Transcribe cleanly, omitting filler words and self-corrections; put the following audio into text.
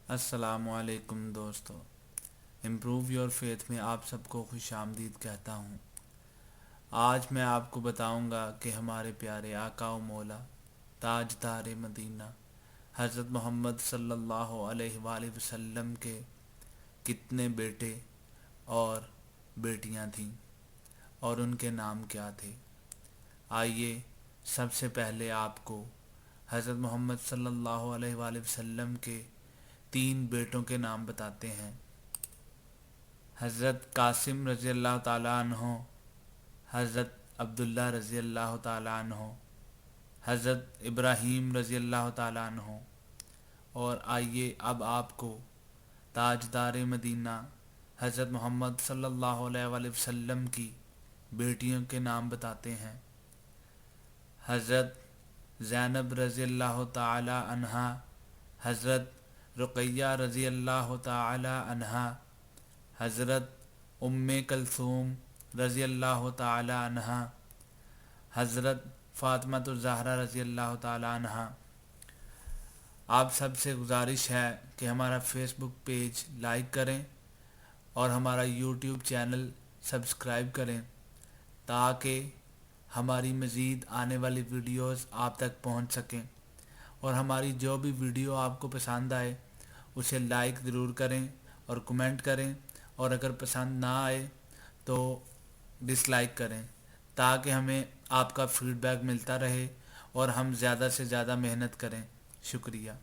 अस्सलामुअलैकुम दोस्तों, improve your faith में आप सबको खुश आमदीद कहता हूँ। आज मैं आपको बताऊँगा कि हमारे प्यारे आका व मौला ताजदार मदीना हज़रत मोहम्मद सल्लल्लाहु अलैहि वसल्लम के कितने बेटे और बेटियाँ थीं और उनके नाम क्या थे। आइए सबसे पहले आपको हज़रत मोहम्मद सल्लल्लाहु अलैहि वसल्लम के 3 बेटों के नाम बताते हैं। हज़रत कासिम रज़ी अल्लाह ताला अन्हो, हज़रत अब्दुल्ला रज़ी अल्लाह ताला अन्हो, हज़रत इब्राहीम रज़ी अल्लाह ताला अन्हो। और आइए अब आपको ताजदार मदीना हज़रत मोहम्मद सल्लल्लाहु अलैहि वसल्लम की बेटियों के नाम बताते हैं। हज़रत ज़ैनब रज़ी अल्लाह ताला अन्हा, हज़रत रुक़ैया रज़ी अल्लाह ताला अन्हा, हज़रत उम्मे कलसूम रज़ी अल्लाह ताला अन्हा, हज़रत फ़ातिमा ज़हरा रज़ी अल्लाह ताला अन्हा। आप सबसे गुजारिश है कि हमारा फेसबुक पेज लाइक करें और हमारा यूट्यूब चैनल सब्सक्राइब करें ताकि हमारी मज़ीद आने वाली वीडियोस आप तक पहुंच सकें। और हमारी जो भी वीडियो आपको पसंद आए उसे लाइक ज़रूर करें और कमेंट करें, और अगर पसंद ना आए तो डिसलाइक करें ताकि हमें आपका फ़ीडबैक मिलता रहे और हम ज़्यादा से ज़्यादा मेहनत करें। शुक्रिया।